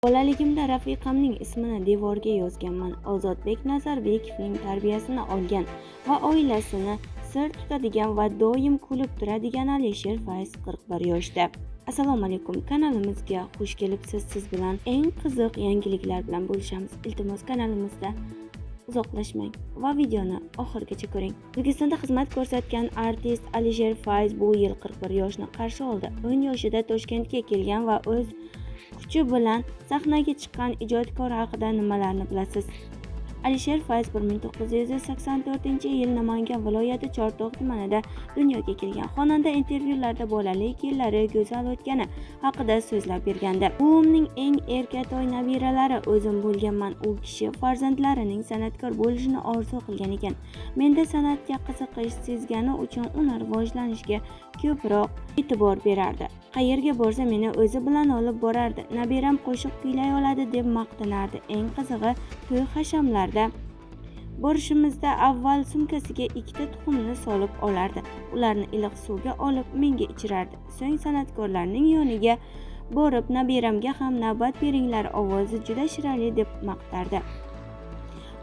Bolaligimda rafiqamning ismini devorga yozganman. Ozodbek Nazarbekovning tarbiyasini olgan va oilasini sir tutadigan va doim kulib turadigan Alisher Fayz 41 yoshda. Assalomu alaykum, kanalimizga xush kelibsiz. Siz bilan eng qiziq yangiliklar bilan bo'lishamiz. Iltimos kanalimizda uzoqlashmang va videoni oxirigacha ko'ring. O'zbekistonda xizmat ko'rsatgan artist Alisher Fayz bu yil 41 yoshni qarshi oldi. 10 yoshida Toshkentga kelgan va o'z kuchi bilan sahnaga chiqqan ijodkor haqida nimalarni bilasiz? Alisher Fayz 1984-yil Namangan viloyati Chortoq tumanida dunyoga kelgan. Xonanda intervyularda bolalik yillari go'zal o'tgani haqida so'zlab bergandi. Buvimning eng erkatoy nabiralari o'zim bo'lganman. U kishi farzandlarining san'atkor bo'lishini orzu qilgan ekan. Menda san'atga qiziqish sezgani uchun uni rivojlanishiga ko'proq e'tibor berardi. Qayerga borsa meni o'zi bilan olib borardi. Nabiram qo'shiq kuylay oladi deb maqtanardi. Eng qizig'i, to'y hashamlarda borishimizda avval sumkasiga 2 tuxumni solib olardi. Ularni iliq suvga olib menga ichirardi. So'ng san'atkorlarning yoniga borib nabiramga ham navbat beringlar, ovozi juda shirali deb maqtardi.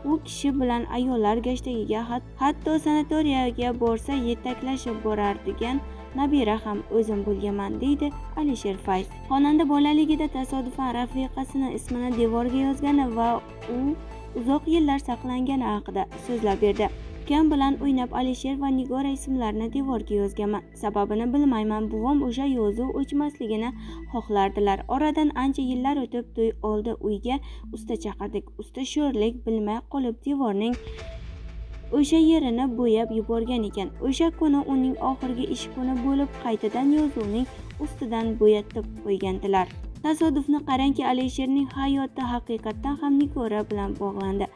U kishi bilan ayollar gashtagiga, hatto sanatoriyaga borsa yetaklashib borardigan nabira ham o'zim bo'lganman, deydi Alisher Fayz. Xonanda bolaligida tasodifan rafiqasini ismini devorga yozgani va u uzoq yillar saqlangani haqida so'zlab berdi. Ukam bilan o'ynab Alisher va Nigora ismlarini devorga yozganman. Sababini bilmayman. Buvam o'sha yozuv o'chmasligini xohlardilar. Oradan ancha yillar o'tib to'y oldi, uyga usta chaqirdik. Usta sho'rlik bilmay qolib devorning o'sha yerini bo'yab yuborgan ekan. O'sha kuni uning oxirgi ish kuni bo'lib, qaytadan yozuvning ustidan bo'yatib qo'ygandilar. Tasodifni qarangki, Alisherning hayoti haqiqatdan ham Nigora bilan bog'landi.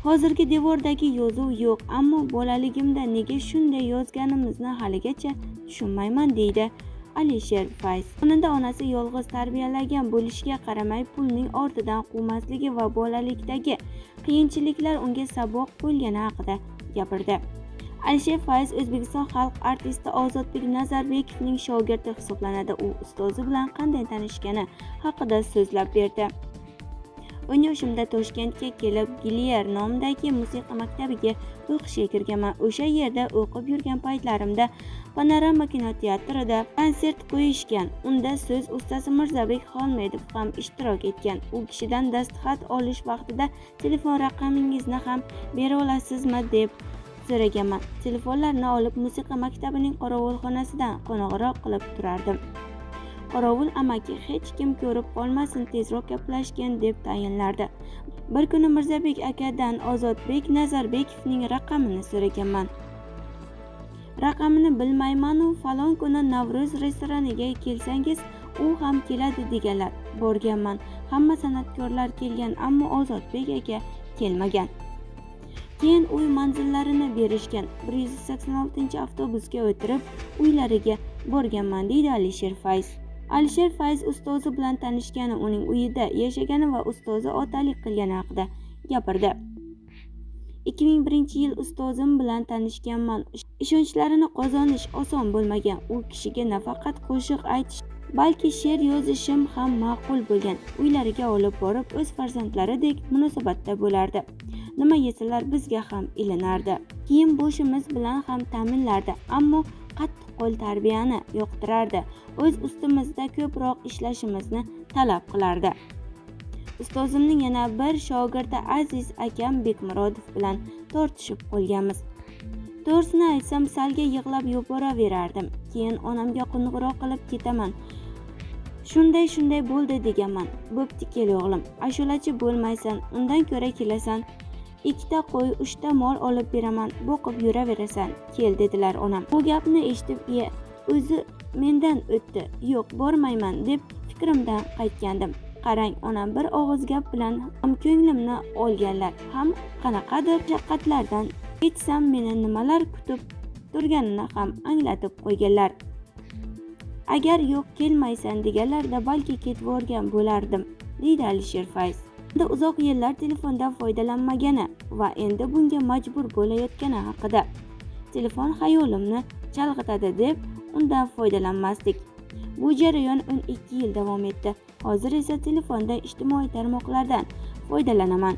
Hozirgi devordagi yozuv yo'q, ammo bolaligimda nega shunday yozganimizni haligacha tushunmayman, deydi Alisher Fayz. Xonanda onasi yolg'iz tarbiyalagan bo'lishiga qaramay, pulning ortidan quvmasligi va bolalikdagi qiyinchiliklar unga saboq bo'lgani haqida gapirdi. Alisher Fayz O'zbekiston xalq artisti Ozodbek Nazarbekovning shogirdi hisoblanadi. U ustozi bilan qanday tanishgani haqida so'zlab berdi. 10 yoshimda Toshkentga kelib, Gilier nomidagi musiqa maktabiga o'qishga kirganman. O'sha yerda o'qib yurgan paytlarimda Panorama kinoteatrida konsert qo'yishgan. Unda so'z ustasi Mirzabek Xolmedov ham ishtirok etgan. U kishidan dastxat olish vaqtida telefon raqamingizni ham bera olasizmi deb so'raganman. Telefonlarni olib musiqa maktabining qorovulxonasidan qo'ng'iroq qilib turardim. Qorovul amaki hech kim ko'rib qolmasin, tezroq gaplashgin deb tayinlardi. Bir kuni Mirzabek akadan Ozodbek Nazarbekovning raqamini so'raganman. Raqamini bilmayman-u, falon kuni Navro'z restoraniga kelsangiz u ham keladi deganlar. Borganman. Hamma san'atkorlar kelgan, ammo Ozodbek aka kelmagan. Keyin uy manzillarini berishgan. 186-avtobusga o'tirib uylariga borganman, deydi Alisher Fayz. Alisher Fayz ustozi bilan tanishgani, uning uyida yashagani va ustozi otalik qilgani haqida gapirdi. 2001-yil ustozim bilan tanishganman. Ishonchlarini qozonish oson bo'lmagan. U kishiga nafaqat qo'shiq aytish, balki she'r yozishim ham ma'qul bo'lgan. Uylariga olib borib, o'z farzandlaridek munosabatda bo'lardi. Nima yesalar bizga ham ilinardi. Kiyim boshimiz bilan ham ta'minlardi, ammo qattiq qo'l tarbiyani yoqtirardi. O'z ustimizda ko'proq ishlashimizni talab qilardi. Ustozimning yana bir shogirdi Aziz akam Bekmurodov bilan tortishib qolganmiz. To'g'risini aytsam, salga yig'lab yuboraverardim. Keyin onamga qo'ng'iroq qilib ketaman. Shunday bo'ldi deganman. Bo'pti, kel o'g'lim, ashulachi bo'lmaysan, undan ko'ra kelasan. 2 qo'y, 3 mol olib beraman, boqib yuraverasan, kel dedilar onam. Bu gapni eshitib, o'zi mendan o'tdi. Yo'q, bormayman deb fikrimdan qaytgandim. Qarang, onam bir og'iz gap bilan ham ko'nglimni olganlar, ham qanaqadir mashaqqatlardan ketsam meni nimalar kutib turganini ham anglatib qo'yganlar. Agar yo'q kelmaysan deganlarda balki ketib o'rgan bo'lardim, deydi Alisher Fayz. Endi uzoq yillar telefondan foydalanmagani va endi bunga majbur bo'layotgani haqida. Telefon xayolimni chalg'itadi deb undan foydalanmasdik. Bu jarayon 12 yil davom etdi. Hozir esa telefonda ijtimoiy tarmoqlardan foydalanaman.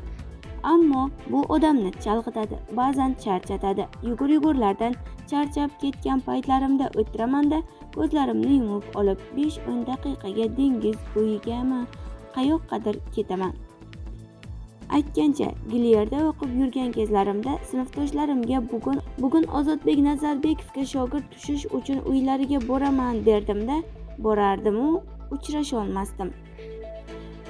Ammo bu odamni chalg'itadi, ba'zan charchatadi. Yugur-yugurlardan charchab ketgan paytlarimda o'tiramanda ko'zlarimni yumib olib 5-10 daqiqaga dengiz bo'yigami, qayoqqadir ketaman. Aytgancha, Gilierda o'qib yurgan kezlarimda sinfdoshlarimga bugun Ozodbek Nazarbekovga shogird tushish uchun uylariga boraman derdim-da, borardim-u uchrasha olmasdim.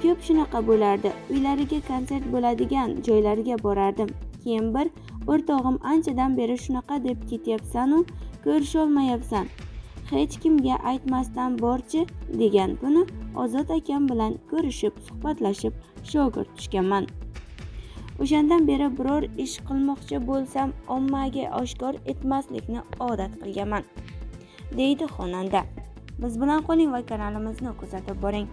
Ko'p shunaqa bo'lardi. Uylariga konsert bo'ladigan joylarga borardim. Keyin bir o'rtog'im anchadan beri shunaqa deb ketyapsan-u, ko'risholmayapsan. Hech kimga aytmasdan borchi degan kuni Ozod akam bilan ko'rishib, suhbatlashib, shogird tushganman. O'shandan beri biror ish qilmoqchi bo'lsam, ommaga oshkor etmaslikni odat qilganman, deydi xonanda. Biz bilan qoling va kanalimizni kuzatib boring.